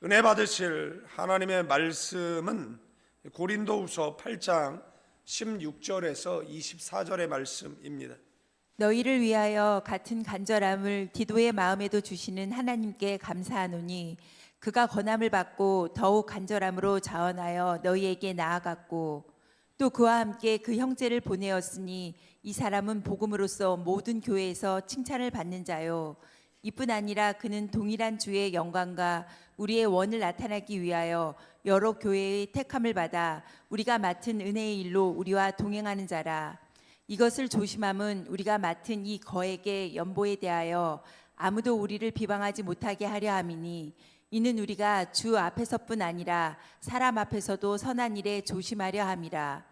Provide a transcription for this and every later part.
은혜 받으실 하나님의 말씀은 고린도후서 8장 16절에서 24절의 말씀입니다. 너희를 위하여 같은 간절함을 디도의 마음에도 주시는 하나님께 감사하노니 그가 권함을 받고 더욱 간절함으로 자원하여 너희에게 나아갔고 또 그와 함께 그 형제를 보내었으니 이 사람은 복음으로써 모든 교회에서 칭찬을 받는 자요 이뿐 아니라 그는 동일한 주의 영광과 우리의 원을 나타내기 위하여 여러 교회의 택함을 받아 우리가 맡은 은혜의 일로 우리와 동행하는 자라. 이것을 조심함은 우리가 맡은 이 거액의 연보에 대하여 아무도 우리를 비방하지 못하게 하려 함이니 이는 우리가 주 앞에서뿐 아니라 사람 앞에서도 선한 일에 조심하려 함이라.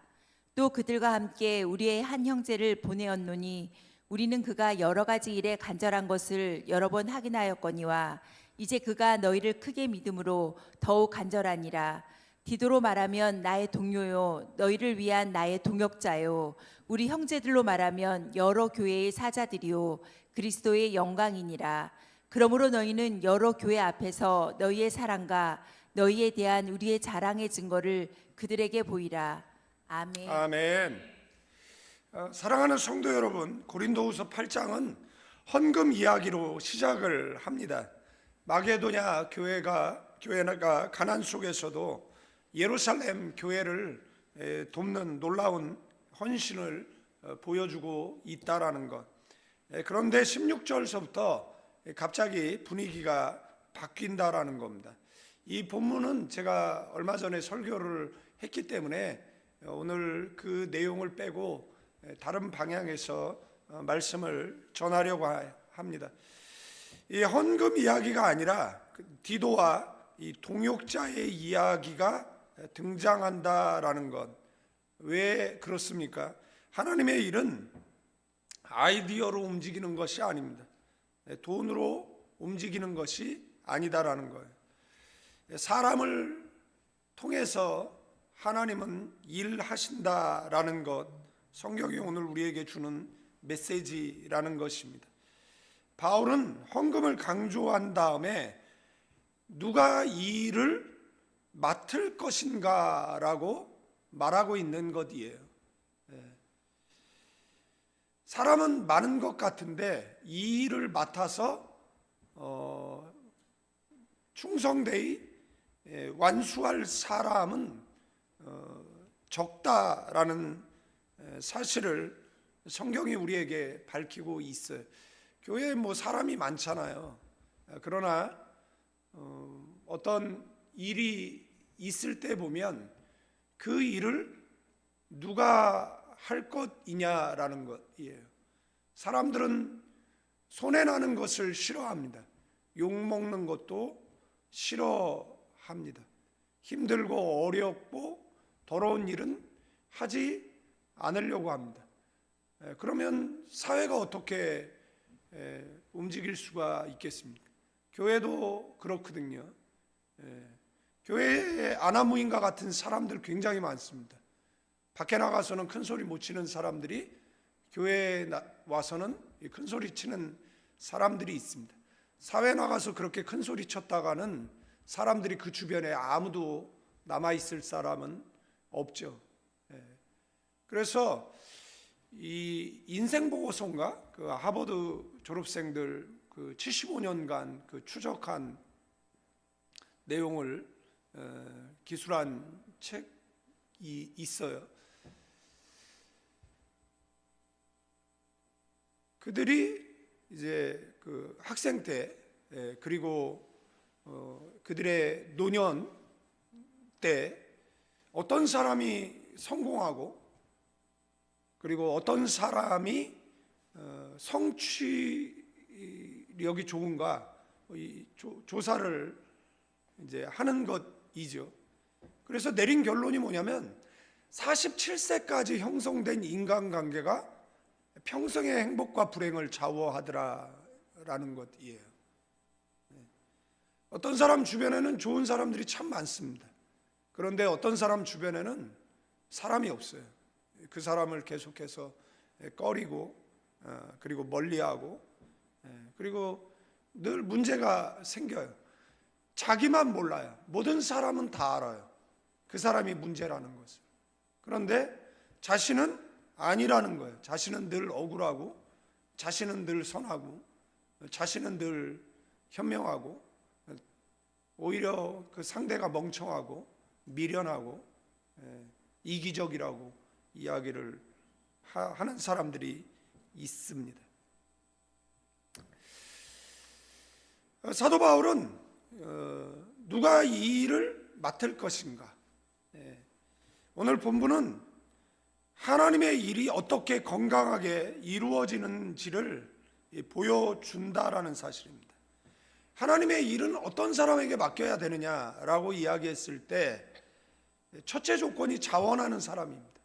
또 그들과 함께 우리의 한 형제를 보내었노니 우리는 그가 여러 가지 일에 간절한 것을 여러 번 확인하였거니와 이제 그가 너희를 크게 믿음으로 더욱 간절하니라. 디도로 말하면 나의 동료요 너희를 위한 나의 동역자요 우리 형제들로 말하면 여러 교회의 사자들이요 그리스도의 영광이니라. 그러므로 너희는 여러 교회 앞에서 너희의 사랑과 너희에 대한 우리의 자랑의 증거를 그들에게 보이라. 아멘. 아멘. 사랑하는 성도 여러분, 고린도후서 8장은 헌금 이야기로 시작을 합니다. 마게도냐 교회가 가난 속에서도 예루살렘 교회를 돕는 놀라운 헌신을 보여주고 있다라는 것. 그런데 16절서부터 갑자기 분위기가 바뀐다라는 겁니다. 이 본문은 제가 얼마 전에 설교를 했기 때문에 오늘 그 내용을 빼고 다른 방향에서 말씀을 전하려고 합니다. 이 헌금 이야기가 아니라 디도와 이 동역자의 이야기가 등장한다라는 것. 왜 그렇습니까? 하나님의 일은 아이디어로 움직이는 것이 아닙니다. 돈으로 움직이는 것이 아니다라는 거예요. 사람을 통해서 하나님은 일하신다라는 것, 성경이 오늘 우리에게 주는 메시지라는 것입니다. 바울은 헌금을 강조한 다음에 누가 이 일을 맡을 것인가라고 말하고 있는 것이에요. 사람은 많은 것 같은데 이 일을 맡아서 충성되이 완수할 사람은 적다라는 사실을 성경이 우리에게 밝히고 있어요. 교회에 사람이 많잖아요. 그러나 어떤 일이 있을 때 보면 그 일을 누가 할 것이냐라는 것이에요. 사람들은 손해나는 것을 싫어합니다. 욕먹는 것도 싫어합니다. 힘들고 어렵고 더러운 일은 하지 않으려고 합니다. 그러면 사회가 어떻게 움직일 수가 있겠습니까? 교회도 그렇거든요. 교회에 아나무인과 같은 사람들 굉장히 많습니다. 밖에 나가서는 큰 소리 못 치는 사람들이 교회에 와서는 큰 소리 치는 사람들이 있습니다. 사회 나가서 그렇게 큰 소리 쳤다가는 사람들이 그 주변에 아무도 남아있을 사람은 없죠. 그래서 이 인생보고서인가 그 하버드 졸업생들 그 75년간 그 추적한 내용을 기술한 책이 있어요. 그들이 이제 그 학생 때 그리고 그들의 노년 때 어떤 사람이 성공하고 그리고 어떤 사람이 성취력이 좋은가 조사를 이제 하는 것이죠. 그래서 내린 결론이 뭐냐면 47세까지 형성된 인간관계가 평생의 행복과 불행을 좌우하더라라는 것이에요. 어떤 사람 주변에는 좋은 사람들이 참 많습니다. 그런데 어떤 사람 주변에는 사람이 없어요. 그 사람을 계속해서 꺼리고 그리고 멀리하고 그리고 늘 문제가 생겨요. 자기만 몰라요. 모든 사람은 다 알아요. 그 사람이 문제라는 것을. 그런데 자신은 아니라는 거예요. 자신은 늘 억울하고, 자신은 늘 선하고, 자신은 늘 현명하고, 오히려 그 상대가 멍청하고 미련하고 이기적이라고 이야기를 하는 사람들이 있습니다. 사도 바울은 누가 이 일을 맡을 것인가? 오늘 본문은 하나님의 일이 어떻게 건강하게 이루어지는지를 보여준다라는 사실입니다. 하나님의 일은 어떤 사람에게 맡겨야 되느냐라고 이야기했을 때 첫째 조건이 자원하는 사람입니다.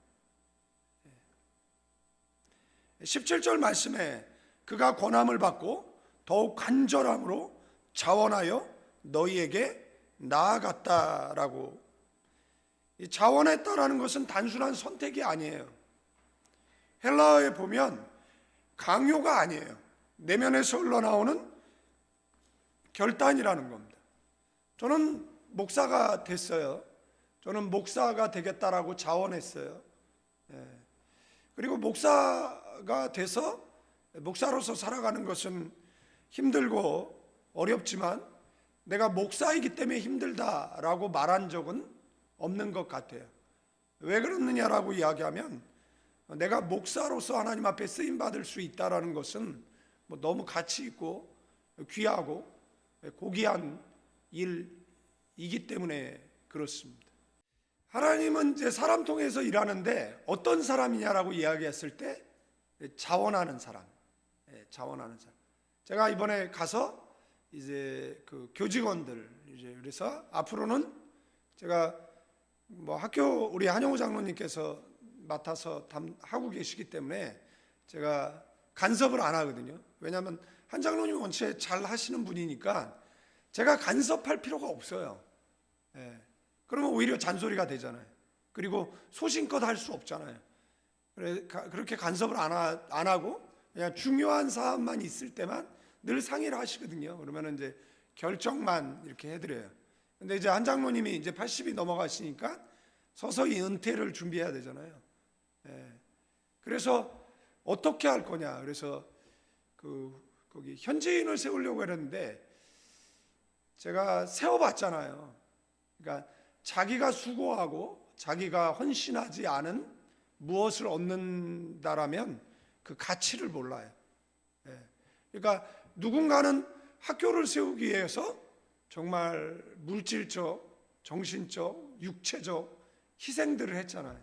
17절 말씀에 그가 권함을 받고 더욱 간절함으로 자원하여 너희에게 나아갔다라고. 자원했다라는 것은 단순한 선택이 아니에요. 헬라어에 보면 강요가 아니에요. 내면에서 흘러나오는 결단이라는 겁니다. 저는 목사가 됐어요. 저는 목사가 되겠다라고 자원했어요. 그리고 목사가 돼서 목사로서 살아가는 것은 힘들고 어렵지만 내가 목사이기 때문에 힘들다라고 말한 적은 없는 것 같아요. 왜 그러느냐라고 이야기하면 내가 목사로서 하나님 앞에 쓰임 받을 수 있다라는 것은 너무 가치 있고 귀하고 고귀한 일이기 때문에 그렇습니다. 하나님은 이제 사람 통해서 일하는데 어떤 사람이냐라고 이야기했을 때 자원하는 사람, 자원하는 사람. 제가 이번에 가서 이제 그 교직원들 이제 그래서 앞으로는 제가 학교 우리 한영호 장로님께서 맡아서 하고 계시기 때문에 제가 간섭을 안 하거든요. 왜냐하면 한 장로님이 원체 잘 하시는 분이니까 제가 간섭할 필요가 없어요. 그러면 오히려 잔소리가 되잖아요. 그리고 소신껏 할 수 없잖아요. 그렇게 간섭을 안 하고 그냥 중요한 사안만 있을 때만 늘 상의를 하시거든요. 그러면 이제 결정만 이렇게 해드려요. 근데 이제 한 장로님이 이제 80이 넘어가시니까 서서히 은퇴를 준비해야 되잖아요. 그래서 어떻게 할 거냐. 그래서 거기 현지인을 세우려고 했는데 제가 세워봤잖아요. 그러니까 자기가 수고하고 자기가 헌신하지 않은 무엇을 얻는다라면 그 가치를 몰라요. 그러니까 누군가는 학교를 세우기 위해서 정말 물질적, 정신적, 육체적 희생들을 했잖아요.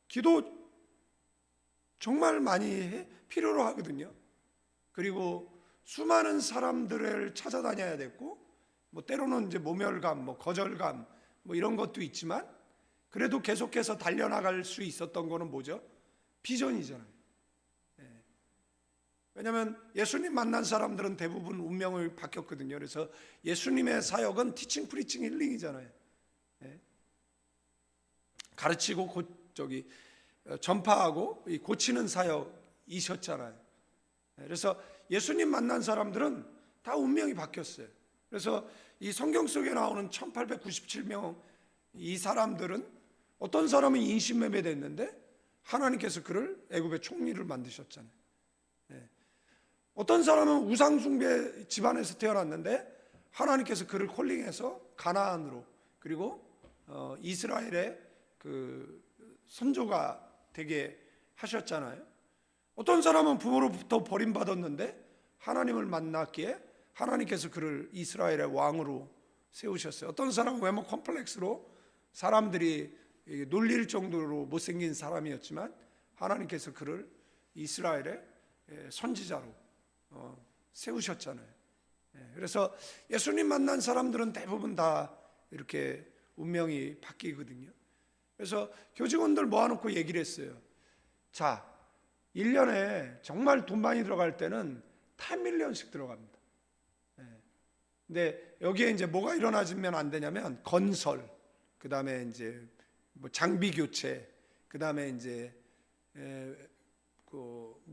기도 정말 많이 필요로 하거든요. 그리고 수많은 사람들을 찾아다녀야 됐고, 때로는 이제 모멸감, 거절감, 이런 것도 있지만, 그래도 계속해서 달려나갈 수 있었던 거는 뭐죠? 비전이잖아요. 왜냐하면 예수님 만난 사람들은 대부분 운명을 바뀌었거든요. 그래서 예수님의 사역은 티칭, 프리칭, 힐링이잖아요. 가르치고 전파하고 고치는 사역이셨잖아요. 그래서 예수님 만난 사람들은 다 운명이 바뀌었어요. 그래서 이 성경 속에 나오는 1897명 이 사람들은 어떤 사람은 인신매매 됐는데 하나님께서 그를 애굽의 총리를 만드셨잖아요. 어떤 사람은 우상숭배 집안에서 태어났는데 하나님께서 그를 콜링해서 가나안으로 그리고 이스라엘의 그 선조가 되게 하셨잖아요. 어떤 사람은 부모로부터 버림받았는데 하나님을 만났기에 하나님께서 그를 이스라엘의 왕으로 세우셨어요. 어떤 사람은 외모 컴플렉스로 사람들이 놀릴 정도로 못생긴 사람이었지만 하나님께서 그를 이스라엘의 선지자로 세우셨잖아요. 그래서 예수님 만난 사람들은 대부분 다 이렇게 운명이 바뀌거든요. 그래서 교직원들 모아놓고 얘기를 했어요. 자, 1년에 정말 돈 많이 들어갈 때는 10밀리언씩 들어갑니다. 근데 여기에 이제 뭐가 일어나지면 안 되냐면 건설, 그 다음에 이제 장비 교체, 그 다음에 이제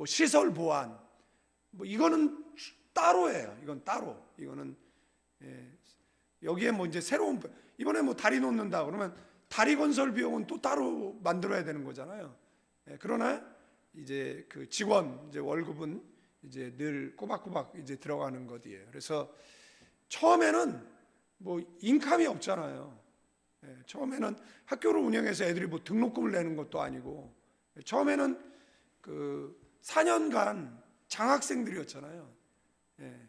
시설 보완, 이거는 따로예요. 이건 따로. 이거는 예. 여기에 뭐 이제 새로운 이번에 뭐 다리 놓는다 그러면 다리 건설 비용은 또 따로 만들어야 되는 거잖아요. 예. 그러나 이제 그 직원 이제 월급은 이제 늘 꼬박꼬박 이제 들어가는 것이에요. 그래서 처음에는 뭐 인감이 없잖아요. 예. 처음에는 학교를 운영해서 애들이 뭐 등록금을 내는 것도 아니고 처음에는 그 4년간 장학생들이었잖아요. 예.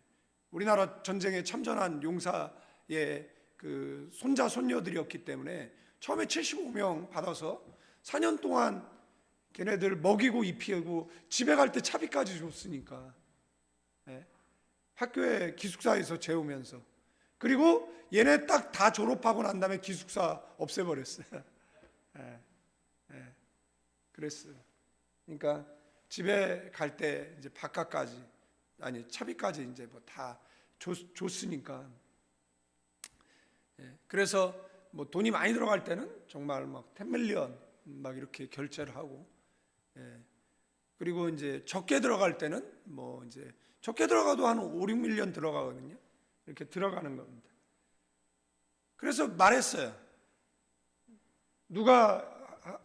우리나라 전쟁에 참전한 용사의 그 손자 손녀들이었기 때문에 처음에 75명 받아서 4년 동안 걔네들 먹이고 입히고 집에 갈 때 차비까지 줬으니까 예. 학교에 기숙사에서 재우면서 그리고 얘네 딱 다 졸업하고 난 다음에 기숙사 없애버렸어요. 예. 예. 그랬어요. 그러니까 집에 갈 때 이제 밥값까지 아니 차비까지 이제 뭐 다 줬으니까. 예. 그래서 뭐 돈이 많이 들어갈 때는 정말 막 10밀리언 막 이렇게 결제를 하고, 예. 그리고 이제 적게 들어갈 때는 뭐 이제 적게 들어가도 한 5, 6밀리언 들어가거든요. 이렇게 들어가는 겁니다. 그래서 말했어요. 누가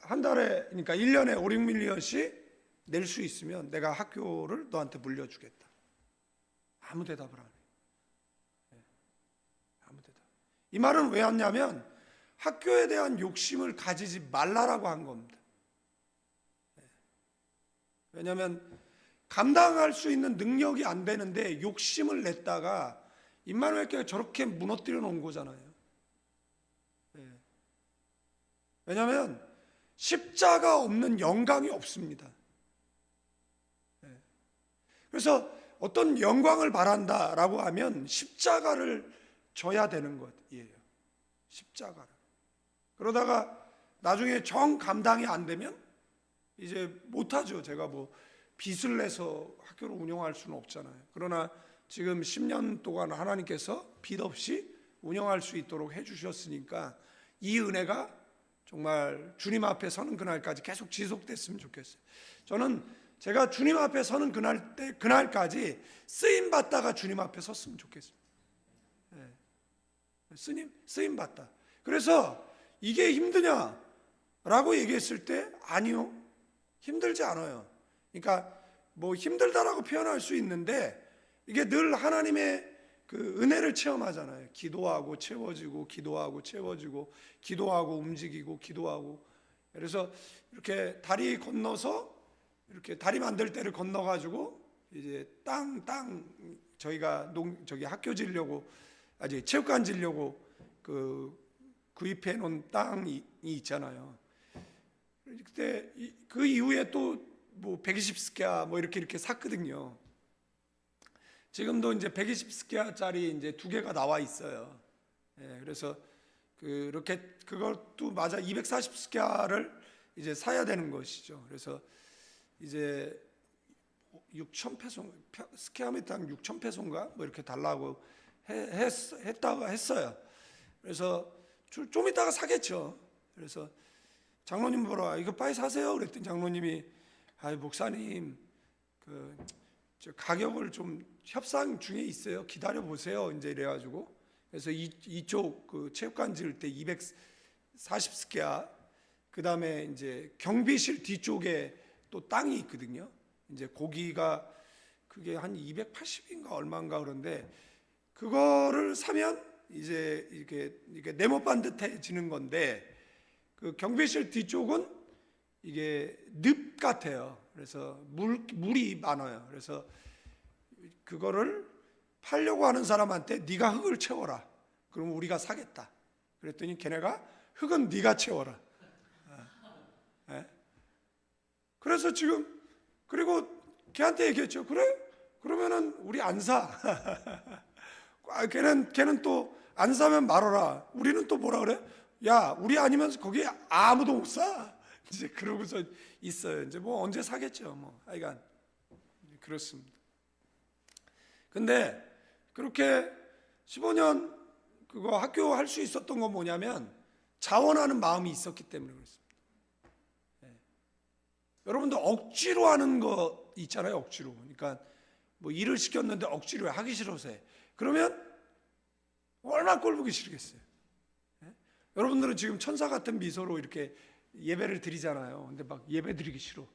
한 달에 그러니까 1년에 5, 6밀리언씩 낼 수 있으면 내가 학교를 너한테 물려주겠다. 아무 대답을 안 해요. 아무 대답. 이 말은 왜 왔냐면 학교에 대한 욕심을 가지지 말라라고 한 겁니다. 왜냐하면 감당할 수 있는 능력이 안 되는데 욕심을 냈다가 임마누엘 교회가 저렇게 무너뜨려 놓은 거잖아요. 왜냐하면 십자가 없는 영광이 없습니다. 그래서 어떤 영광을 바란다라고 하면 십자가를 져야 되는 것이에요. 십자가를. 그러다가 나중에 정 감당이 안 되면 이제 못하죠. 제가 뭐 빚을 내서 학교를 운영할 수는 없잖아요. 그러나 지금 10년 동안 하나님께서 빚 없이 운영할 수 있도록 해주셨으니까 이 은혜가 정말 주님 앞에 서는 그날까지 계속 지속됐으면 좋겠어요. 저는 제가 주님 앞에 서는 그날까지 쓰임 받다가 주님 앞에 섰으면 좋겠어요. 쓰임 받다. 그래서 이게 힘드냐라고 얘기했을 때 아니요, 힘들지 않아요. 그러니까 뭐 힘들다라고 표현할 수 있는데 이게 늘 하나님의 그 은혜를 체험하잖아요. 기도하고 채워지고, 기도하고 채워지고, 기도하고 움직이고, 기도하고. 그래서 이렇게 다리 건너서 이렇게 다리 만들 때를 건너가지고 이제 땅 저희가 저기 학교 지으려고 아직 체육관 지으려고 구입해 놓은 땅이 있잖아요. 그때 그 이후에 또 뭐 120스퀘어 뭐 이렇게 샀거든요. 지금도 이제 120스퀘어짜리 이제 2개가 나와 있어요. 예, 그래서 그렇게 그것도 맞아 240스퀘어를 이제 사야 되는 것이죠. 그래서 이제 6,000페소 스퀘어미터당 6,000페소인가 뭐 이렇게 달라고 했다고 했어요. 그래서 좀 이따가 사겠죠. 그래서 장로님 보러 이거 빨리 사세요. 그랬더니 장로님이 목사님 저 가격을 좀 협상 중에 있어요. 기다려 보세요. 이제 이래가지고 그래서 이쪽 그 체육관 지을 때 240스퀘어 그 다음에 이제 경비실 뒤쪽에 또 땅이 있거든요. 이제 고기가 그게 한 280인가 얼마인가 그런데 그거를 사면 이제 이렇게 네모 반듯해지는 건데 그 경비실 뒤쪽은 이게 늪 같아요. 그래서 물이 많아요. 그래서 그거를 팔려고 하는 사람한테 네가 흙을 채워라. 그러면 우리가 사겠다. 그랬더니 걔네가 흙은 네가 채워라. 네? 그래서 지금 그리고 걔한테 얘기했죠. 그래? 그러면은 우리 안 사. 걔는 또 안 사면 말아라. 우리는 또 뭐라 그래? 야, 우리 아니면 거기 아무도 못 사. 이제 그러고서 있어요. 이제 뭐 언제 사겠죠. 뭐 하여간 그렇습니다. 근데 그렇게 15년 그거 학교 할 수 있었던 건 뭐냐면 자원하는 마음이 있었기 때문에 그렇습니다. 네. 여러분도 억지로 하는 거 있잖아요. 억지로. 그러니까 뭐 일을 시켰는데 억지로 하기 싫어서 해. 그러면 얼마나 꼴보기 싫겠어요. 예? 여러분들은 지금 천사 같은 미소로 이렇게 예배를 드리잖아요. 근데 막 예배 드리기 싫어.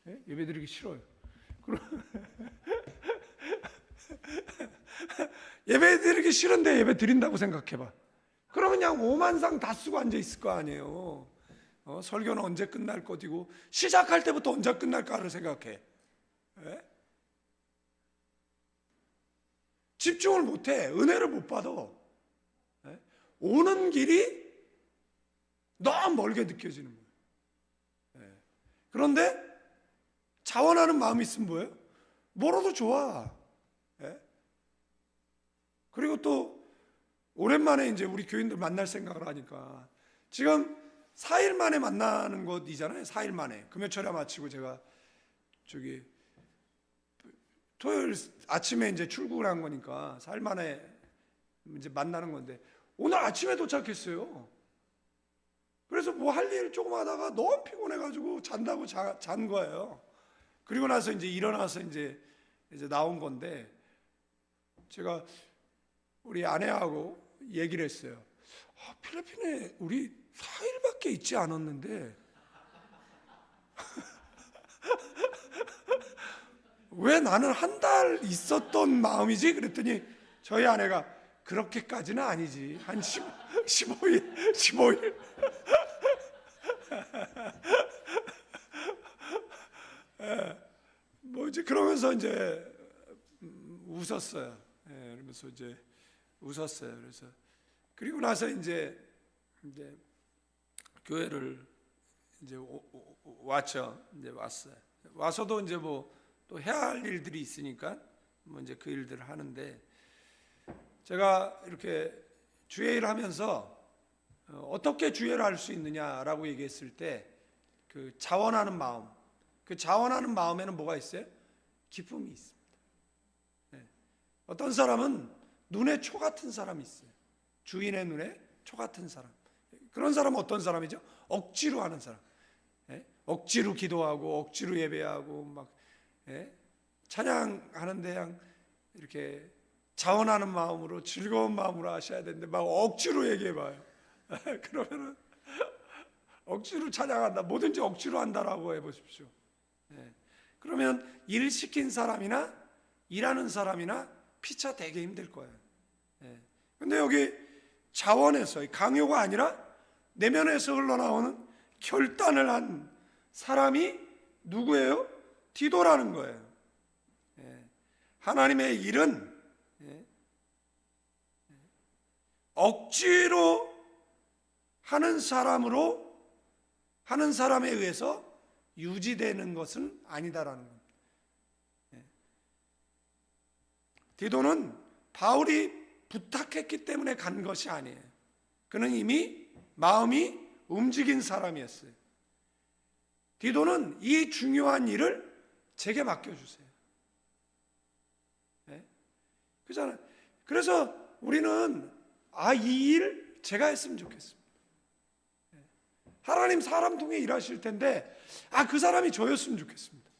예? 예배 드리기 싫어요. 예배 드리기 싫은데 예배 드린다고 생각해봐. 그러면 그냥 오만상 다 쓰고 앉아 있을 거 아니에요. 설교는 언제 끝날 것이고 시작할 때부터 언제 끝날까를 생각해. 예? 집중을 못해. 은혜를 못 받아. 예? 오는 길이 너무 멀게 느껴지는 거예요. 예. 그런데 자원하는 마음이 있으면 뭐예요? 멀어도 좋아. 예? 그리고 또 오랜만에 이제 우리 교인들 만날 생각을 하니까 지금 4일 만에 만나는 것이잖아요. 4일 만에 금요철에 마치고 제가 저기 토요일 아침에 이제 출국을 한 거니까 4일 만에 이제 만나는 건데 오늘 아침에 도착했어요. 그래서 뭐 할 일 조금 하다가 너무 피곤해가지고 잔다고 잔 거예요. 그리고 나서 이제 일어나서 이제 나온 건데 제가 우리 아내하고 얘기를 했어요. 필리핀에 우리 4일밖에 있지 않았는데 왜 나는 한 달 있었던 마음이지? 그랬더니 저희 아내가 그렇게까지는 아니지. 한 15일. 뭐 이제 그러면서 이제 웃었어요. 그러면서 이제 웃었어요. 그래서 그리고 나서 이제 교회를 이제 왔죠. 이제 왔어요. 와서도 이제 뭐 또 해야 할 일들이 있으니까 뭐 이제 그 일들을 하는데 제가 이렇게 주례를 하면서 어떻게 주례를 할 수 있느냐라고 얘기했을 때 그 자원하는 마음, 그 자원하는 마음에는 뭐가 있어요? 기쁨이 있습니다. 네. 어떤 사람은 눈에 초 같은 사람이 있어요. 주인의 눈에 초 같은 사람. 그런 사람은 어떤 사람이죠? 억지로 하는 사람. 네? 억지로 기도하고 억지로 예배하고 막 찬양하는데 그냥 이렇게 자원하는 마음으로 즐거운 마음으로 하셔야 되는데 막 억지로 얘기해봐요. 그러면은 억지로 찬양한다, 뭐든지 억지로 한다라고 해보십시오. 그러면 일 시킨 사람이나 일하는 사람이나 피차 되게 힘들 거예요. 근데 여기 자원에서 강요가 아니라 내면에서 흘러나오는 결단을 한 사람이 누구예요? 디도라는 거예요. 하나님의 일은 억지로 하는 사람에 의해서 유지되는 것은 아니다라는 겁니다. 디도는 바울이 부탁했기 때문에 간 것이 아니에요. 그는 이미 마음이 움직인 사람이었어요. 디도는 이 중요한 일을 제게 맡겨주세요. 그잖아요. 그래서 우리는 이 일 제가 했으면 좋겠습니다. 하나님 사람 통해 일하실 텐데 그 사람이 저였으면 좋겠습니다.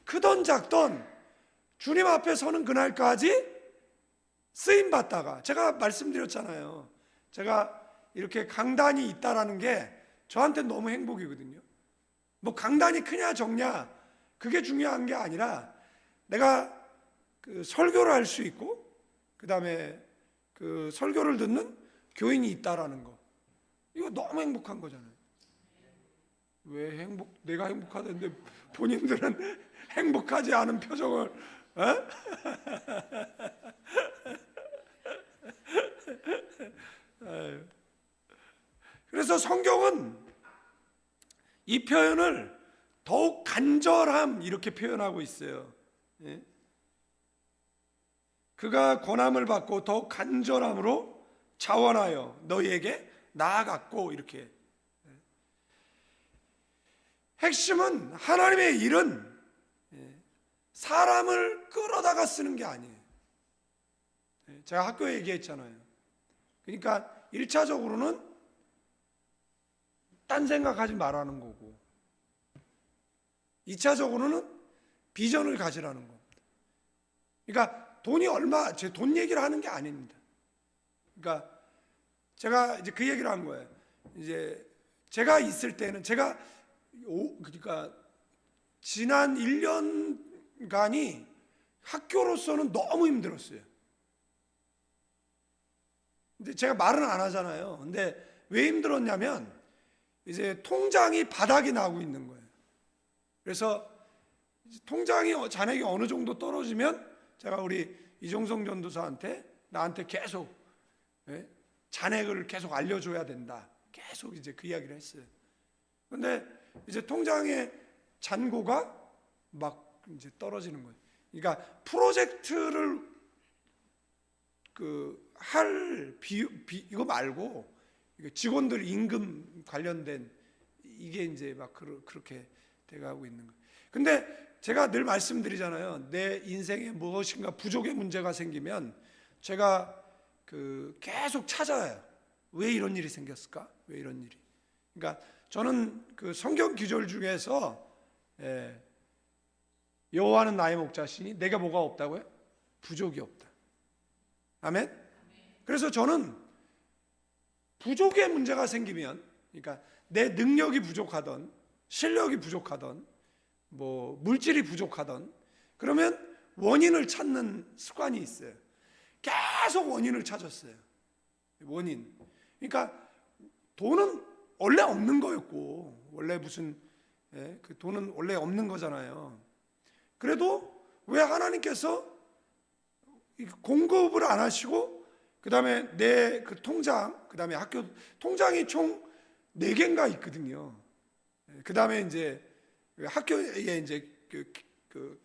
크던 작던 주님 앞에 서는 그날까지 쓰임 받다가 제가 말씀드렸잖아요. 제가 이렇게 강단이 있다라는 게 저한테 너무 행복이거든요. 뭐 강단이 크냐 적냐 그게 중요한 게 아니라 내가 그 설교를 할 수 있고 그 다음에 그 설교를 듣는 교인이 있다라는 거, 이거 너무 행복한 거잖아요. 왜 내가 행복하다는데 본인들은 행복하지 않은 표정을 그래서 성경은 이 표현을 더욱 간절함 이렇게 표현하고 있어요. 그가 권함을 받고 더욱 간절함으로 자원하여 너희에게 나아갔고, 이렇게. 핵심은 하나님의 일은 사람을 끌어다가 쓰는 게 아니에요. 제가 학교에 얘기했잖아요. 그러니까 1차적으로는 딴 생각하지 말라는 거고 2차적으로는 비전을 가지라는 겁니다. 그러니까 돈이 얼마, 제 돈 얘기를 하는 게 아닙니다. 그러니까 제가 이제 그 얘기를 한 거예요. 이제 제가 있을 때는 그러니까 지난 1년간이 학교로서는 너무 힘들었어요. 근데 제가 말은 안 하잖아요. 근데 왜 힘들었냐면 이제 통장이 바닥이 나고 있는 거예요. 그래서 통장이 잔액이 어느 정도 떨어지면 제가 우리 이종성 전도사한테 나한테 계속 잔액을 계속 알려줘야 된다. 계속 이제 그 이야기를 했어요. 근데 이제 통장의 잔고가 막 이제 떨어지는 거예요. 그러니까 프로젝트를 이거 말고 직원들 임금 관련된 이게 이제 막 그렇게 돼가고 있는 거예요. 근데 제가 늘 말씀드리잖아요. 내 인생에 무엇인가 부족의 문제가 생기면 제가 계속 찾아요. 왜 이런 일이 생겼을까? 왜 이런 일이? 그러니까 저는 그 성경 기절 중에서 여호와는 나의 목자시니 내가 뭐가 없다고요? 부족이 없다. 아멘? 그래서 저는 부족의 문제가 생기면, 그러니까 내 능력이 부족하던, 실력이 부족하던, 뭐 물질이 부족하던, 그러면 원인을 찾는 습관이 있어요. 계속 원인을 찾았어요. 원인. 그러니까 돈은 원래 없는 거였고, 원래 그 돈은 원래 없는 거잖아요. 그래도 왜 하나님께서 공급을 안 하시고, 그 다음에 내 그 통장, 그 다음에 학교 통장이 총 4개인가 있거든요. 그 다음에 이제 학교에 이제 그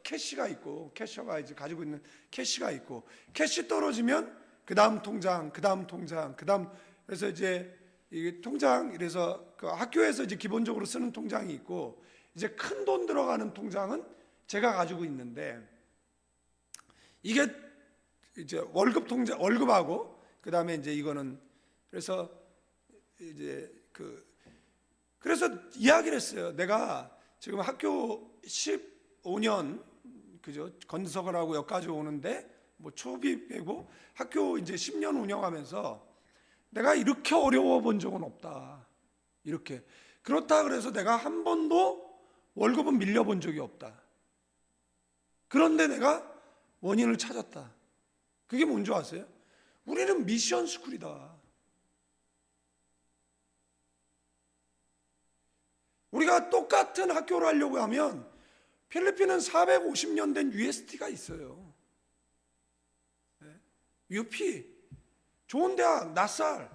캐시가 있고, 캐셔가 이제 가지고 있는 캐시가 있고, 캐시 떨어지면 그 다음 통장, 그 다음 통장, 그 다음, 그래서 이제 이 통장, 이래서 그 학교에서 이제 기본적으로 쓰는 통장이 있고, 이제 큰 돈 들어가는 통장은 제가 가지고 있는데, 이게 이제 월급 통장, 월급하고, 그 다음에 이제 이거는, 그래서 이제 그래서 이야기를 했어요. 내가 지금 학교 15년, 그죠? 건석을 하고 여기까지 오는데, 뭐 초비 빼고 학교 이제 10년 운영하면서 내가 이렇게 어려워 본 적은 없다. 이렇게. 그렇다 그래서 내가 한 번도 월급은 밀려본 적이 없다. 그런데 내가 원인을 찾았다. 그게 뭔지 아세요? 우리는 미션 스쿨이다. 우리가 똑같은 학교를 하려고 하면 필리핀은 450년 된 UST가 있어요. UP, 좋은 대학, 나살,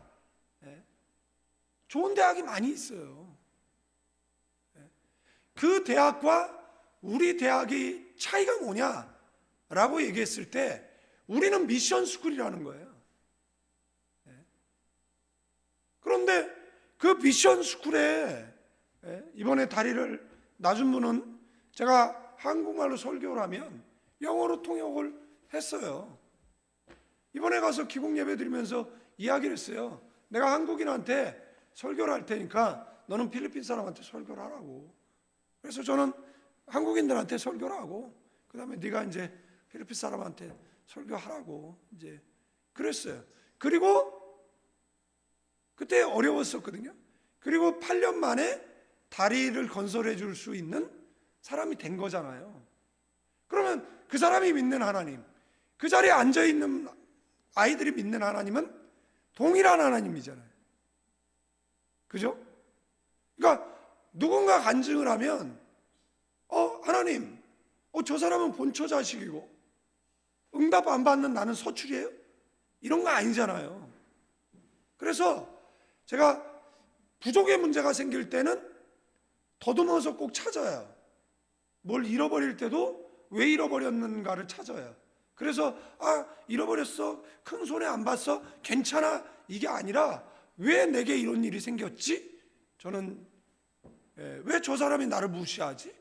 좋은 대학이 많이 있어요. 그 대학과 우리 대학이 차이가 뭐냐라고 얘기했을 때 우리는 미션 스쿨이라는 거예요. 그런데 그 미션 스쿨에 이번에 다리를 낮은 분은 제가 한국말로 설교를 하면 영어로 통역을 했어요. 이번에 가서 기공 예배 드리면서 이야기를 했어요. 내가 한국인한테 설교를 할 테니까 너는 필리핀 사람한테 설교를 하라고. 그래서 저는 한국인들한테 설교를 하고, 그 다음에 네가 이제 필리핀 사람한테 설교하라고 이제 그랬어요. 그리고 그때 어려웠었거든요. 그리고 8년 만에 다리를 건설해 줄 수 있는 사람이 된 거잖아요. 그러면 그 사람이 믿는 하나님, 그 자리에 앉아 있는 아이들이 믿는 하나님은 동일한 하나님이잖아요. 그죠? 그러니까 누군가 간증을 하면 하나님, 저 사람은 본처 자식이고 응답 안 받는 나는 서출이에요? 이런 거 아니잖아요. 그래서 제가 부족의 문제가 생길 때는 더듬어서 꼭 찾아요. 뭘 잃어버릴 때도 왜 잃어버렸는가를 찾아요. 그래서 잃어버렸어, 큰 손해 안 봤어, 괜찮아, 이게 아니라 왜 내게 이런 일이 생겼지? 저는 왜 저 사람이 나를 무시하지?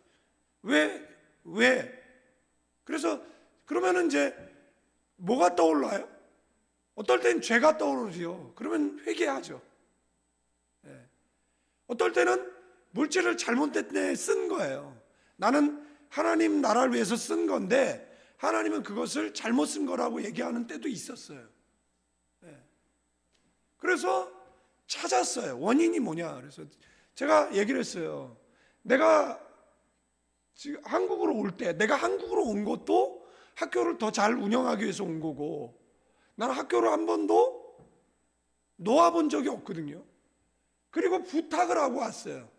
왜? 그래서 그러면은 이제 뭐가 떠올라요? 어떨 땐 죄가 떠오르지요. 그러면 회개하죠. 어떨 때는 물질을 잘못된 데 쓴 거예요. 나는 하나님 나라를 위해서 쓴 건데 하나님은 그것을 잘못 쓴 거라고 얘기하는 때도 있었어요. 그래서 찾았어요. 원인이 뭐냐. 그래서 제가 얘기를 했어요. 내가 지금 한국으로 올 때, 내가 한국으로 온 것도 학교를 더 잘 운영하기 위해서 온 거고, 나는 학교를 한 번도 놓아본 적이 없거든요. 그리고 부탁을 하고 왔어요.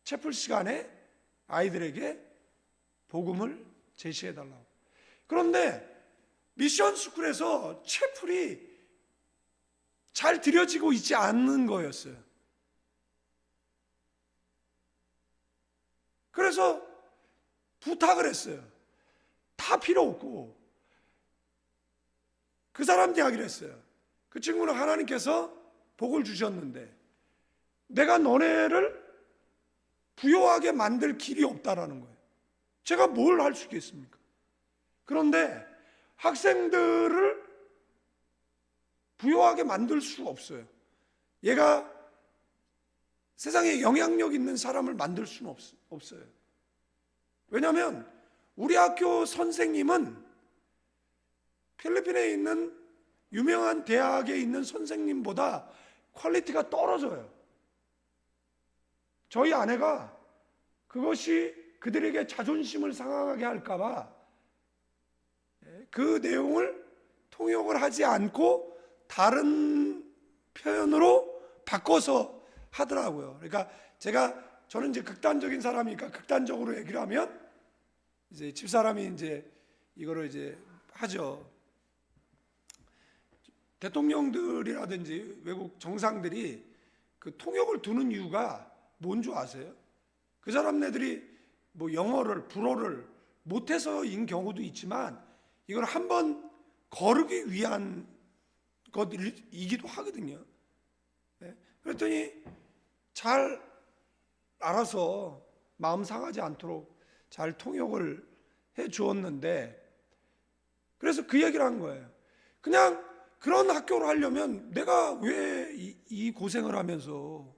채플 시간에 아이들에게 복음을 제시해 달라고. 그런데 미션 스쿨에서 채플이 잘 드려지고 있지 않는 거였어요. 그래서 부탁을 했어요. 다 필요 없고. 그 사람 이야기를 했어요. 그 친구는 하나님께서 복을 주셨는데 내가 너네를 부요하게 만들 길이 없다라는 거예요. 제가 뭘 할 수 있겠습니까? 그런데 학생들을 부요하게 만들 수 없어요. 얘가 세상에 영향력 있는 사람을 만들 수는 없어요. 왜냐하면 우리 학교 선생님은 필리핀에 있는 유명한 대학에 있는 선생님보다 퀄리티가 떨어져요. 저희 아내가 그것이 그들에게 자존심을 상하게 할까봐 그 내용을 통역을 하지 않고 다른 표현으로 바꿔서 하더라고요. 그러니까 저는 이제 극단적인 사람이니까 극단적으로 얘기를 하면 이제 집사람이 이제 이거를 이제 하죠. 대통령들이라든지 외국 정상들이 그 통역을 두는 이유가 뭔 줄 아세요? 그 사람네들이 뭐 영어를 불어를 못해서인 경우도 있지만 이걸 한번 거르기 위한 것이기도 하거든요. 그랬더니 잘 알아서 마음 상하지 않도록 잘 통역을 해 주었는데, 그래서 그 얘기를 한 거예요. 그냥 그런 학교를 하려면 내가 왜 이 고생을 하면서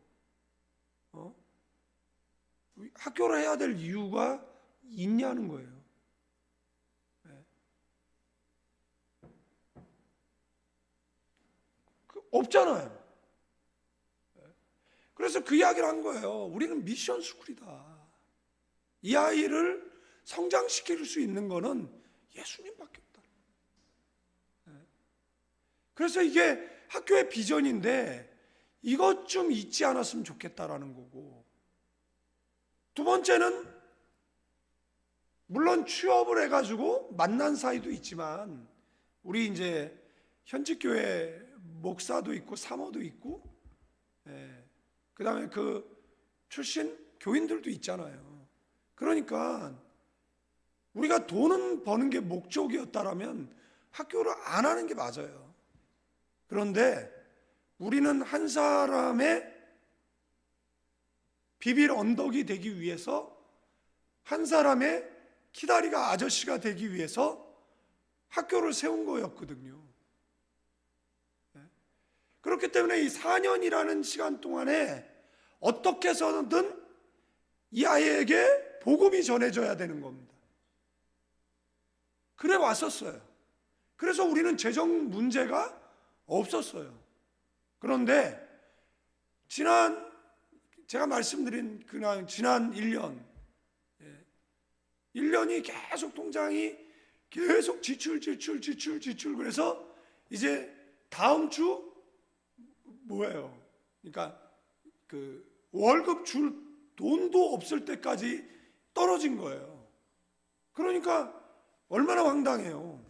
학교를 해야 될 이유가 있냐는 거예요. 없잖아요. 그래서 그 이야기를 한 거예요. 우리는 미션 스쿨이다. 이 아이를 성장시킬 수 있는 거는 예수님밖에 없다. 그래서 이게 학교의 비전인데 이것 좀 잊지 않았으면 좋겠다라는 거고, 두 번째는 물론 취업을 해가지고 만난 사이도 있지만 우리 이제 현직교회 목사도 있고 사모도 있고, 그 다음에 그 출신 교인들도 있잖아요. 그러니까 우리가 돈은 버는 게 목적이었다라면 학교를 안 하는 게 맞아요. 그런데 우리는 한 사람의 비빌 언덕이 되기 위해서, 한 사람의 키다리가 아저씨가 되기 위해서 학교를 세운 거였거든요. 그렇기 때문에 이 4년이라는 시간 동안에 어떻게 해서든 이 아이에게 복음이 전해져야 되는 겁니다. 그래 왔었어요. 그래서 우리는 재정 문제가 없었어요. 그런데 제가 말씀드린 그냥 지난 1년이 계속 통장이 계속 지출 그래서 이제 다음 주 뭐예요? 그러니까 그 월급 줄 돈도 없을 때까지 떨어진 거예요. 그러니까 얼마나 황당해요.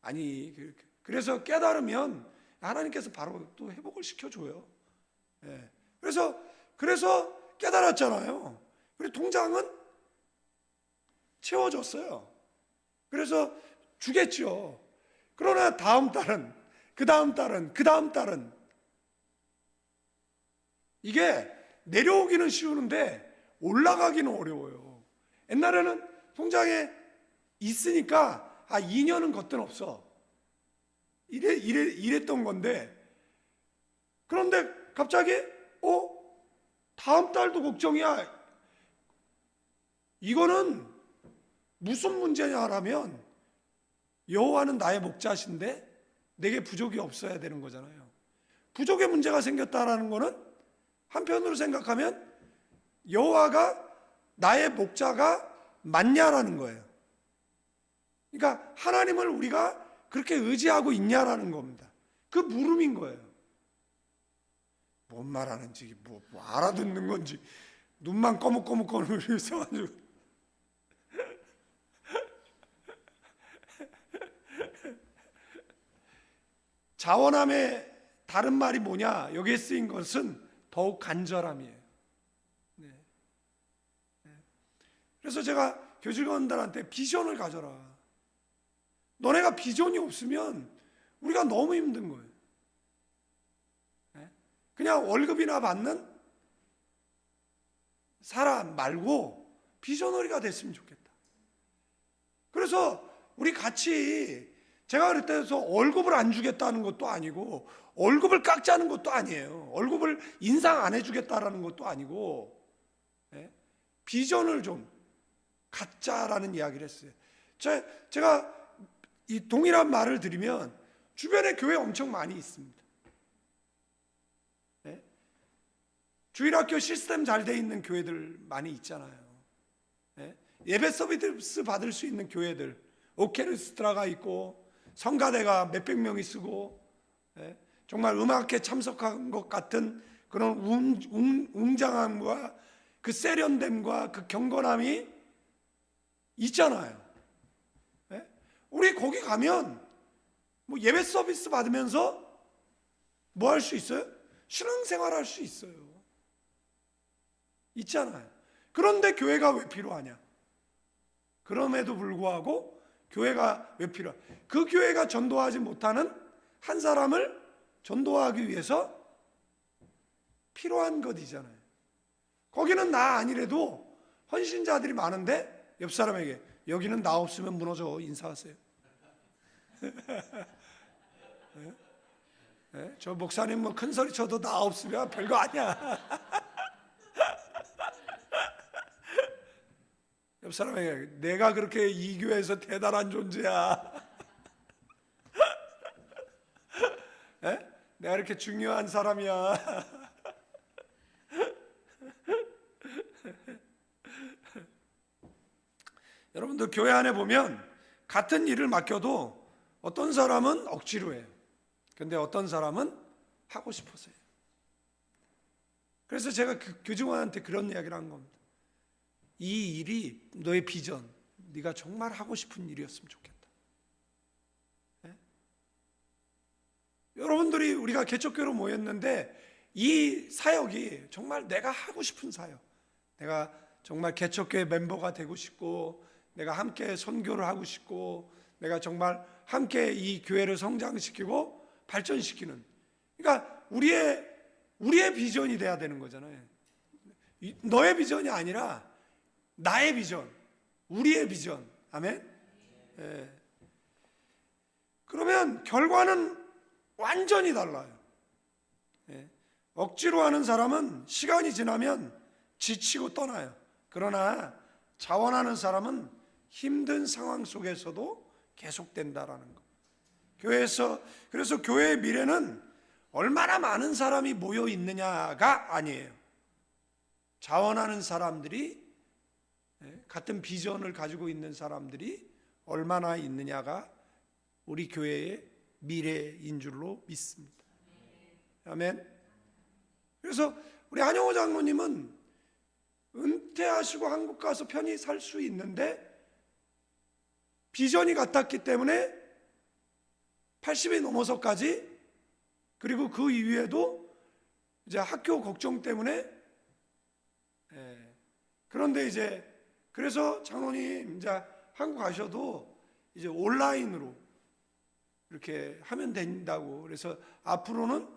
아니, 그래서 깨달으면 하나님께서 바로 또 회복을 시켜줘요. 그래서 깨달았잖아요. 그리고 통장은 채워졌어요. 그래서 주겠죠. 그러나 다음 달은, 그 다음 달은 이게 내려오기는 쉬우는데 올라가기는 어려워요. 옛날에는 통장에 있으니까 2년은 겉돈 없어. 이랬던 건데, 그런데 갑자기 다음 달도 걱정이야. 이거는 무슨 문제냐라면 여호와는 나의 목자신데 내게 부족이 없어야 되는 거잖아요. 부족의 문제가 생겼다라는 거는 한편으로 생각하면 여호와가 나의 목자가 맞냐라는 거예요. 그러니까 하나님을 우리가 그렇게 의지하고 있냐라는 겁니다. 그 물음인 거예요. 뭔 말하는지 뭐 알아듣는 건지 눈만 꺼뭇꺼뭇거리면서 있어가지고 자원함의 다른 말이 뭐냐? 여기에 쓰인 것은 더욱 간절함이에요. 네. 그래서 제가 교직원들한테 비전을 가져라. 너네가 비전이 없으면 우리가 너무 힘든 거예요. 그냥 월급이나 받는 사람 말고 비전너리가 됐으면 좋겠다. 그래서 우리 같이 제가 그럴 때서 월급을 안 주겠다는 것도 아니고 월급을 깎자는 것도 아니에요. 월급을 인상 안 해주겠다라는 것도 아니고 비전을 좀 갖자라는 이야기를 했어요. 제가 이 동일한 말을 드리면 주변에 교회 엄청 많이 있습니다. 주일학교 시스템 잘 돼 있는 교회들 많이 있잖아요. 예배 서비스 받을 수 있는 교회들, 오케르스트라가 있고 성가대가 몇백 명이 쓰고 정말 음악회 참석한 것 같은 그런 웅장함과 그 세련됨과 그 경건함이 있잖아요. 우리 거기 가면 뭐 예배 서비스 받으면서 뭐 할 수 있어요? 신앙생활 할 수 있어요. 있잖아요. 그런데 교회가 왜 필요하냐? 그럼에도 불구하고 교회가 왜 필요하냐? 그 교회가 전도하지 못하는 한 사람을 전도하기 위해서 필요한 것이잖아요. 거기는 나 아니래도 헌신자들이 많은데 옆 사람에게 여기는 나 없으면 무너져 인사하세요. 저 목사님 뭐 큰 소리 쳐도 나 없으면 별거 아니야. 옆 사람에게 내가 그렇게 이 교회에서 대단한 존재야. 내가 이렇게 중요한 사람이야. 여러분들 교회 안에 보면 같은 일을 맡겨도 어떤 사람은 억지로 해요. 근데 어떤 사람은 하고 싶어서 해요. 그래서 제가 교직원한테 그런 이야기를 한 겁니다. 이 일이 너의 비전, 네가 정말 하고 싶은 일이었으면 좋겠다. 여러분들이 우리가 개척교회로 모였는데 이 사역이 정말 내가 하고 싶은 사역, 내가 정말 개척교회 멤버가 되고 싶고 내가 함께 선교를 하고 싶고 내가 정말 함께 이 교회를 성장시키고 발전시키는, 그러니까 우리의 비전이 돼야 되는 거잖아요. 너의 비전이 아니라 나의 비전, 우리의 비전. 아멘. 그러면 결과는 완전히 달라요. 억지로 하는 사람은 시간이 지나면 지치고 떠나요. 그러나 자원하는 사람은 힘든 상황 속에서도 계속된다라는 거. 그래서 교회의 미래는 얼마나 많은 사람이 모여 있느냐가 아니에요. 자원하는 사람들이, 같은 비전을 가지고 있는 사람들이 얼마나 있느냐가 우리 교회의 미래인 줄로 믿습니다. 아멘. 그래서 우리 한영호 장로님은 은퇴하시고 한국 가서 편히 살 수 있는데 비전이 같았기 때문에 80이 넘어서까지, 그리고 그 이후에도 이제 학교 걱정 때문에, 그런데 이제 그래서 장로님 이제 한국 가셔도 이제 온라인으로 이렇게 하면 된다고. 그래서 앞으로는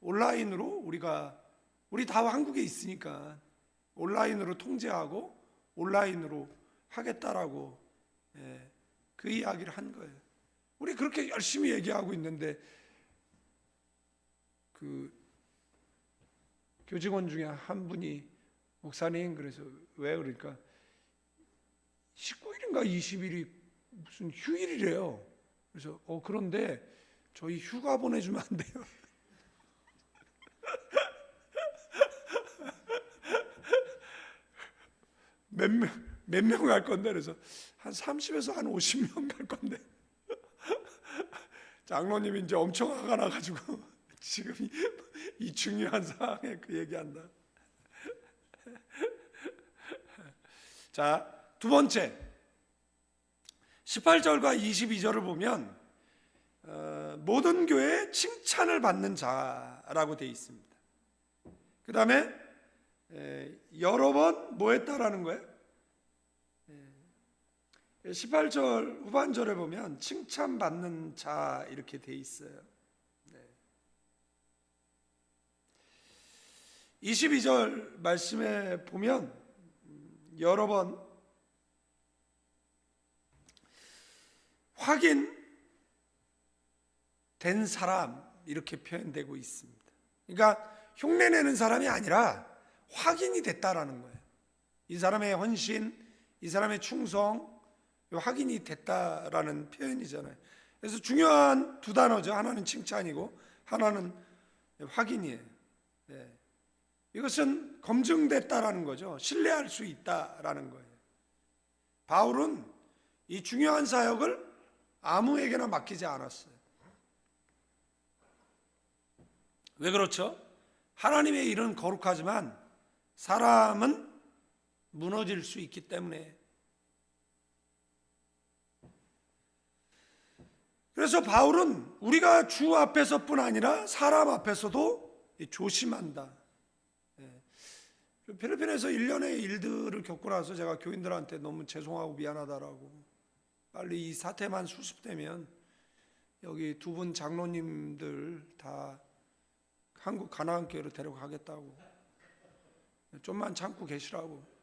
온라인으로 우리 다 한국에 있으니까 온라인으로 통제하고 온라인으로 하겠다라고 그 이야기를 한 거예요. 우리 그렇게 열심히 얘기하고 있는데 그 교직원 중에 한 분이 목사님, 그래서 왜 그러니까 19일인가 20일이 무슨 휴일이래요. 그래서 그런데 저희 휴가 보내주면 안 돼요? 몇 명 갈 건데, 그래서 한 30에서 한 50명 갈 건데 장로님이 이제 엄청 화가 나가지고 지금 이 중요한 상황에 그 얘기한다. 자, 두 번째 18절과 22절을 보면 모든 교회에 칭찬을 받는 자라고 되어 있습니다. 그 다음에 여러 번 뭐 했다라는 거예요? 18절 후반절에 보면 칭찬받는 자 이렇게 되어 있어요. 22절 말씀에 보면 여러 번 확인된 사람 이렇게 표현되고 있습니다. 그러니까 흉내내는 사람이 아니라 확인이 됐다라는 거예요. 이 사람의 헌신, 이 사람의 충성 확인이 됐다라는 표현이잖아요. 그래서 중요한 두 단어죠. 하나는 칭찬이고 하나는 확인이에요. 네. 이것은 검증됐다라는 거죠. 신뢰할 수 있다라는 거예요. 바울은 이 중요한 사역을 아무에게나 맡기지 않았어요. 왜 그렇죠? 하나님의 일은 거룩하지만 사람은 무너질 수 있기 때문에. 그래서 바울은 우리가 주 앞에서뿐 아니라 사람 앞에서도 조심한다. 필리핀에서 1년의 일들을 겪고 나서 제가 교인들한테 너무 죄송하고 미안하다라고, 빨리 이 사태만 수습되면 여기 두 분 장로님들 다 한국 가나안교회로 데려가겠다고, 좀만 참고 계시라고.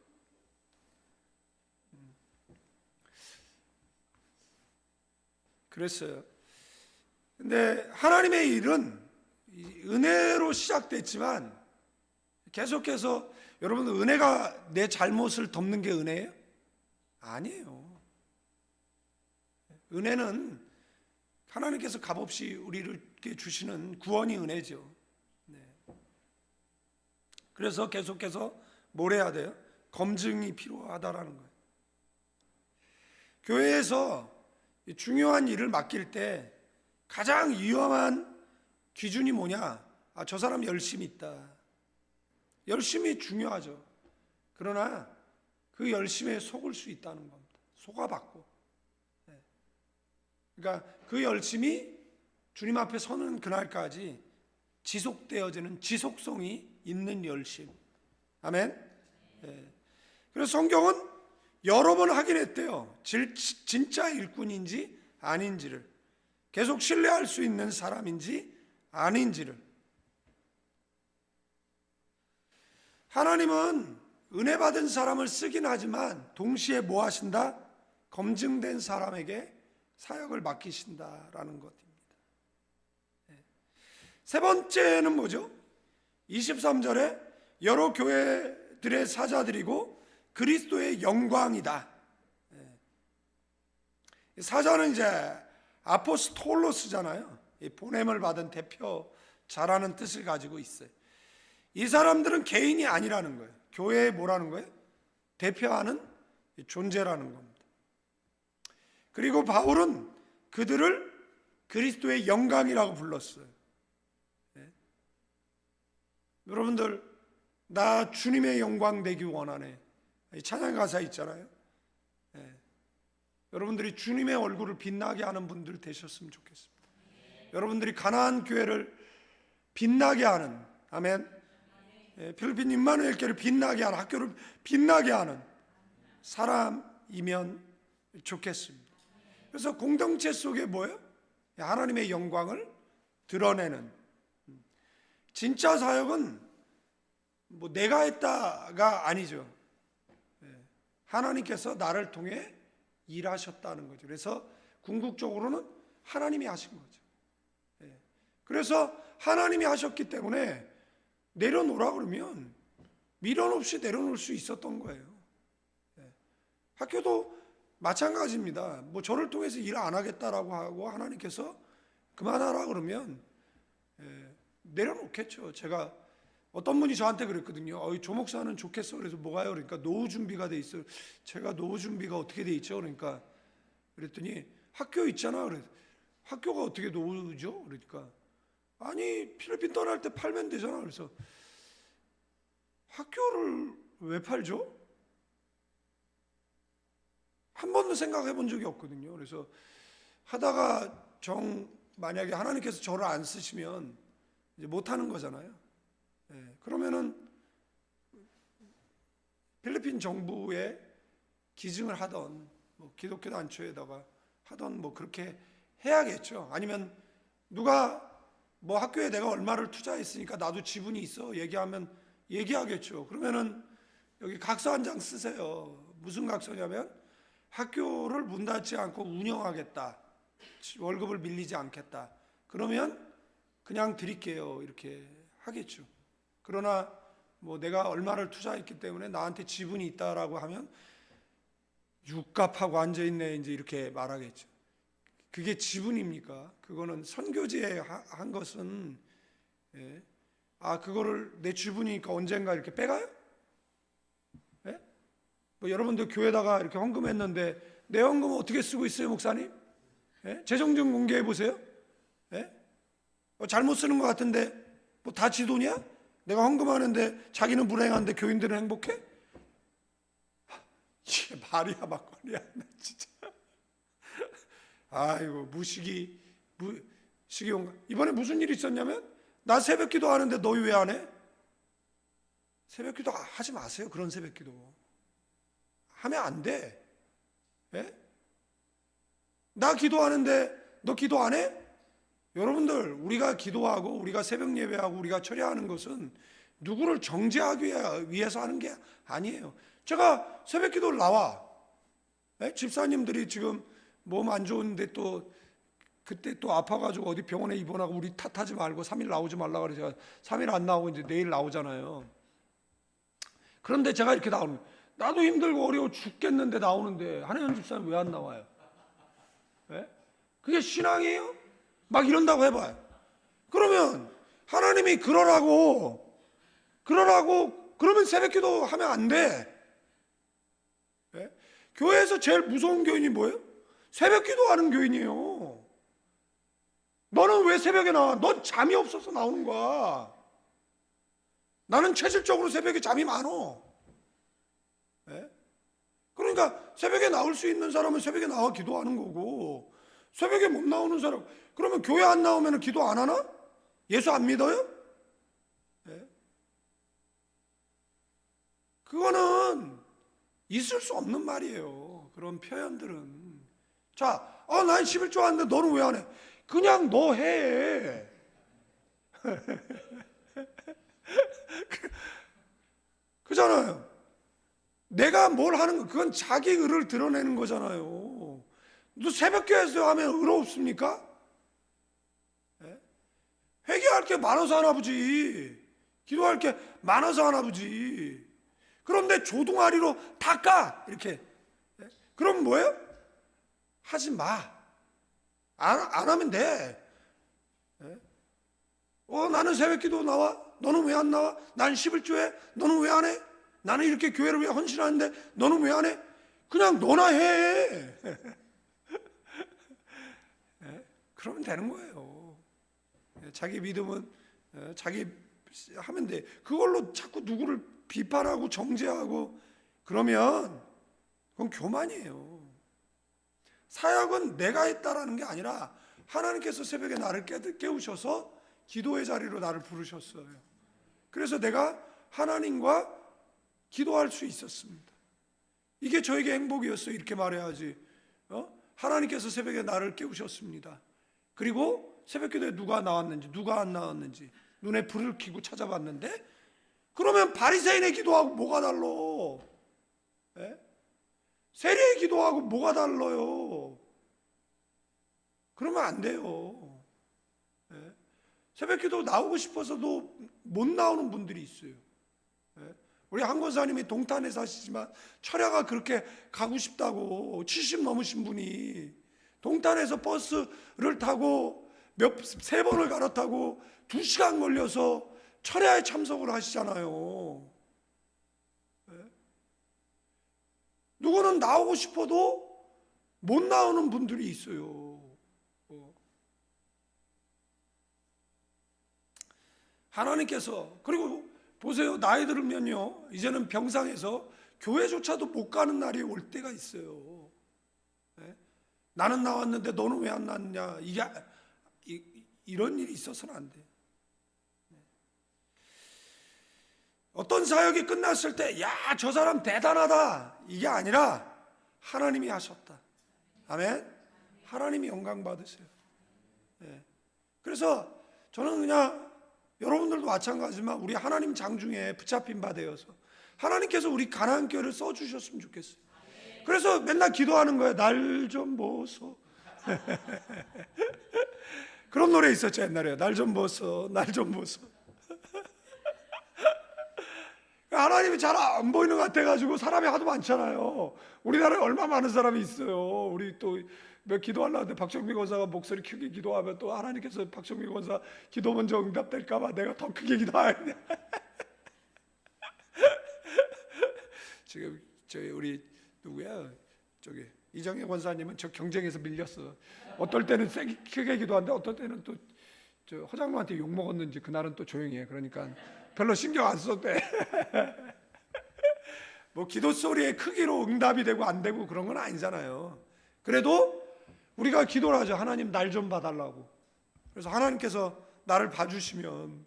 그랬어요. 근데 하나님의 일은 은혜로 시작됐지만 계속해서, 여러분 은혜가 내 잘못을 덮는 게 은혜예요? 아니에요. 은혜는 하나님께서 값없이 우리를 주시는 구원이 은혜죠. 네. 그래서 계속해서 뭘 해야 돼요? 검증이 필요하다라는 거예요. 교회에서 중요한 일을 맡길 때 가장 위험한 기준이 뭐냐? 저 사람 열심히 있다. 열심히 중요하죠. 그러나 그 열심에 속을 수 있다는 겁니다. 속아받고. 그러니까 그 열심이 주님 앞에 서는 그날까지 지속되어지는 지속성이 있는 열심. 아멘. 그래서 성경은 여러 번 확인했대요. 진짜 일꾼인지 아닌지를, 계속 신뢰할 수 있는 사람인지 아닌지를. 하나님은 은혜 받은 사람을 쓰긴 하지만 동시에 뭐 하신다? 검증된 사람에게 사역을 맡기신다라는 것입니다. 세 번째는 뭐죠? 23절에 여러 교회들의 사자들이고 그리스도의 영광이다. 사자는 이제 아포스톨로스잖아요. 보냄을 받은 대표자라는 뜻을 가지고 있어요. 이 사람들은 개인이 아니라는 거예요. 교회에 뭐라는 거예요? 대표하는 존재라는 겁니다. 그리고 바울은 그들을 그리스도의 영광이라고 불렀어요. 여러분들, 나 주님의 영광 되기 원하네. 찬양 가사 있잖아요. 여러분들이 주님의 얼굴을 빛나게 하는 분들 되셨으면 좋겠습니다. 여러분들이 가나안 교회를 빛나게 하는, 아멘. 필리핀 임마누엘 교회를 빛나게 하는, 학교를 빛나게 하는 사람이면 좋겠습니다. 그래서 공동체 속에 뭐예요? 하나님의 영광을 드러내는. 진짜 사역은 뭐 내가 했다가 아니죠. 하나님께서 나를 통해 일하셨다는 거죠. 그래서 궁극적으로는 하나님이 하신 거죠. 그래서 하나님이 하셨기 때문에 내려놓으라 그러면 미련 없이 내려놓을 수 있었던 거예요. 학교도 마찬가지입니다. 뭐 저를 통해서 일 안 하겠다라고 하고 하나님께서 그만하라 그러면 내려놓겠죠. 제가 어떤 분이 저한테 그랬거든요. 조 목사는 좋겠어. 그래서 뭐가요? 그러니까 노후 준비가 돼 있어요. 제가 노후 준비가 어떻게 돼 있죠? 그러니까 그랬더니 학교 있잖아. 그래. 학교가 어떻게 노후죠? 그러니까 아니 필리핀 떠날 때 팔면 되잖아. 그래서 학교를 왜 팔죠? 한 번도 생각해 본 적이 없거든요. 그래서 하다가 만약에 하나님께서 저를 안 쓰시면 이제 못 하는 거잖아요. 그러면은 필리핀 정부에 기증을 하던 뭐 기독교 단체에다가 하던 뭐 그렇게 해야겠죠. 아니면 누가 뭐 학교에 내가 얼마를 투자했으니까 나도 지분이 있어 얘기하면 얘기하겠죠. 그러면은 여기 각서 한 장 쓰세요. 무슨 각서냐면 학교를 문 닫지 않고 운영하겠다. 월급을 밀리지 않겠다. 그러면 그냥 드릴게요. 이렇게 하겠죠. 그러나 뭐 내가 얼마를 투자했기 때문에 나한테 지분이 있다라고 하면 육갑하고 앉아있네 이제 이렇게 말하겠죠. 그게 지분입니까? 그거는 선교지에 한 것은 그거를 내 지분이니까 언젠가 이렇게 빼가요? 뭐 여러분들 교회다가 이렇게 헌금했는데 내 헌금은 어떻게 쓰고 있어요, 목사님? 재정 좀 공개해 보세요. 잘못 쓰는 것 같은데 뭐 다 지 돈이야? 내가 헌금하는데 자기는 불행한데 교인들은 행복해? 이게 말이야 막걸리야 진짜. 아이고 무식이 온가. 이번에 무슨 일이 있었냐면 나 새벽기도 하는데 너희 왜 안 해? 새벽기도 하지 마세요. 그런 새벽기도 하면 안 돼. 나 기도하는데 너 기도 안 해? 여러분들 우리가 기도하고 우리가 새벽 예배하고 우리가 철야하는 것은 누구를 정죄하기 위해서 하는 게 아니에요. 제가 새벽 기도를 나와. 집사님들이 지금 몸 안 좋은데 또 그때 또 아파가지고 어디 병원에 입원하고 우리 탓하지 말고 3일 나오지 말라 그래. 제가 3일 안 나오고 이제 내일 나오잖아요. 그런데 제가 이렇게 나오는 거예요. 나도 힘들고 어려워 죽겠는데 나오는데 한혜연 집사님 왜 안 나와요? 그게 신앙이에요? 막 이런다고 해봐요. 그러면 하나님이 그러라고 그러면 새벽기도 하면 안 돼. 교회에서 제일 무서운 교인이 뭐예요? 새벽기도 하는 교인이에요. 너는 왜 새벽에 나와? 넌 잠이 없어서 나오는 거야. 나는 체질적으로 새벽에 잠이 많어. 그러니까 새벽에 나올 수 있는 사람은 새벽에 나와 기도하는 거고, 새벽에 못 나오는 사람, 그러면 교회 안 나오면 기도 안 하나? 예수 안 믿어요? 그거는 있을 수 없는 말이에요. 그런 표현들은. 자, 난 11조 하는데 너는 왜 안 해? 그냥 너 해. 그잖아요. 내가 뭘 하는 거, 그건 자기 의를 드러내는 거잖아요. 너 새벽교회에서 하면 의롭습니까? 회개할 게 많아서 하나 보지. 기도할 게 많아서 하나 보지. 그런데 조동아리로 다 까! 이렇게. 그럼 뭐예요? 하지 마. 안 하면 돼. 나는 새벽기도 나와? 너는 왜 안 나와? 난 11조에? 너는 왜 안 해? 나는 이렇게 교회를 위해 헌신하는데 너는 왜 안 해? 그냥 너나 해. 그러면 되는 거예요. 자기 믿음은 자기 하면 돼. 그걸로 자꾸 누구를 비판하고 정죄하고 그러면 그건 교만이에요. 사역은 내가 했다라는 게 아니라 하나님께서 새벽에 나를 깨우셔서 기도의 자리로 나를 부르셨어요. 그래서 내가 하나님과 기도할 수 있었습니다. 이게 저에게 행복이었어요. 이렇게 말해야지. 하나님께서 새벽에 나를 깨우셨습니다. 그리고 새벽기도에 누가 나왔는지 누가 안 나왔는지 눈에 불을 켜고 찾아봤는데, 그러면 바리새인의 기도하고 뭐가 달라? 세리의 기도하고 뭐가 달라요? 그러면 안 돼요. 새벽기도 나오고 싶어서도 못 나오는 분들이 있어요. 우리 한 권사님이 동탄에 사시지만 철야가 그렇게 가고 싶다고 70 넘으신 분이 동탄에서 버스를 타고 세 번을 갈아타고 2시간 걸려서 철야에 참석을 하시잖아요. 누구는 나오고 싶어도 못 나오는 분들이 있어요. 하나님께서, 그리고 보세요, 나이 들으면요 이제는 병상에서 교회조차도 못 가는 날이 올 때가 있어요. 나는 나왔는데 너는 왜 안 나왔냐, 이런 일이 있어서는 안 돼요. 어떤 사역이 끝났을 때 야, 저 사람 대단하다, 이게 아니라 하나님이 하셨다. 아멘. 하나님이 영광 받으세요. 그래서 저는 그냥 여러분들도 마찬가지지만 우리 하나님 장중에 붙잡힌 바 되어서 하나님께서 우리 가나안 교회를 써주셨으면 좋겠어요. 그래서 맨날 기도하는 거예요. 날 좀 보소. 그런 노래 있었죠 옛날에. 날 좀 보소, 날 좀 보소. 하나님이 잘 안 보이는 것 같아가지고 사람이 하도 많잖아요. 우리나라에 얼마나 많은 사람이 있어요. 우리 또 기도하려는데 박정미 권사가 목소리 크게 기도하면 또 하나님께서 박정미 권사 기도 먼저 응답될까봐 내가 더 크게 기도하냐. 지금 저희 우리 누구야, 저기 이정혜 권사님은 저 경쟁에서 밀렸어. 어떨 때는 세게 크게 기도하는데 어떨 때는 또 저 허장로한테 욕 먹었는지 그날은 또 조용히 해. 그러니까 별로 신경 안 썼대. 뭐 기도 소리의 크기로 응답이 되고 안 되고 그런 건 아니잖아요. 그래도 우리가 기도를 하죠. 하나님 날 좀 봐달라고. 그래서 하나님께서 나를 봐주시면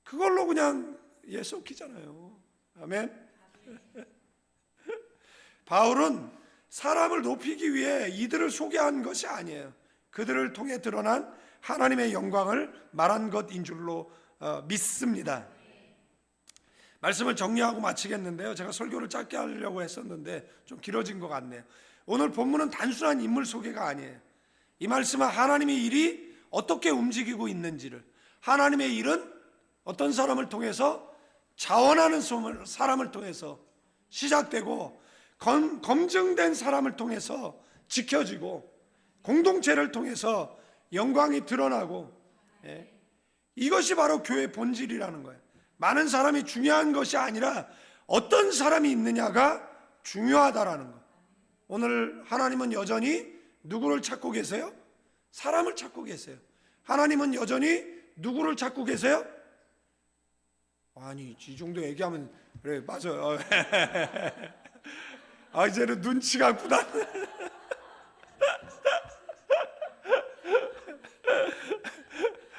그걸로 그냥 쏟기잖아요. 아멘. 바울은 사람을 높이기 위해 이들을 소개한 것이 아니에요. 그들을 통해 드러난 하나님의 영광을 말한 것인 줄로 믿습니다. 말씀을 정리하고 마치겠는데요, 제가 설교를 짧게 하려고 했었는데 좀 길어진 것 같네요. 오늘 본문은 단순한 인물 소개가 아니에요. 이 말씀은 하나님의 일이 어떻게 움직이고 있는지를, 하나님의 일은 어떤 사람을 통해서, 자원하는 사람을 통해서 시작되고 검증된 사람을 통해서 지켜지고 공동체를 통해서 영광이 드러나고, 이것이 바로 교회의 본질이라는 거예요. 많은 사람이 중요한 것이 아니라 어떤 사람이 있느냐가 중요하다라는 거. 오늘 하나님은 여전히 누구를 찾고 계세요? 사람을 찾고 계세요. 하나님은 여전히 누구를 찾고 계세요? 아니, 이 정도 얘기하면 그래, 맞아요. 아, 이제는 눈치가 구나.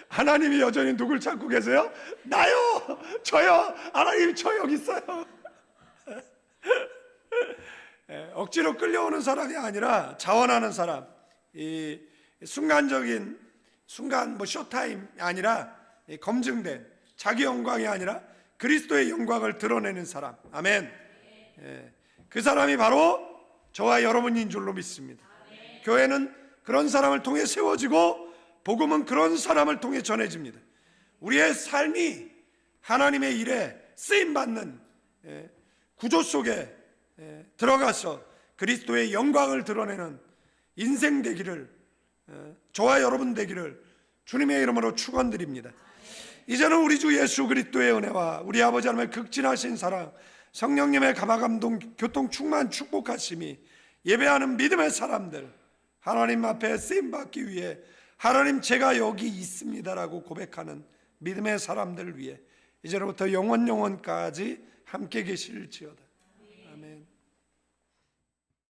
하나님이 여전히 누굴 찾고 계세요? 나요, 저요. 하나님, 저 여기 있어요. 억지로 끌려오는 사람이 아니라 자원하는 사람, 이 순간적인 순간 쇼타임이 아니라 검증된 자기 영광이 아니라 그리스도의 영광을 드러내는 사람. 아멘. 그 사람이 바로 저와 여러분인 줄로 믿습니다. 교회는 그런 사람을 통해 세워지고 복음은 그런 사람을 통해 전해집니다. 우리의 삶이 하나님의 일에 쓰임받는 구조 속에 들어가서 그리스도의 영광을 드러내는 인생 되기를, 저와 여러분 되기를 주님의 이름으로 축원드립니다. 이제는 우리 주 예수 그리스도의 은혜와 우리 아버지 하나님의 극진하신 사랑, 성령님의 감화감동 교통 충만 축복하심이 예배하는 믿음의 사람들, 하나님 앞에 쓰임받기 위해 하나님 제가 여기 있습니다라고 고백하는 믿음의 사람들을 위해 이제로부터 영원까지 함께 계실지어다.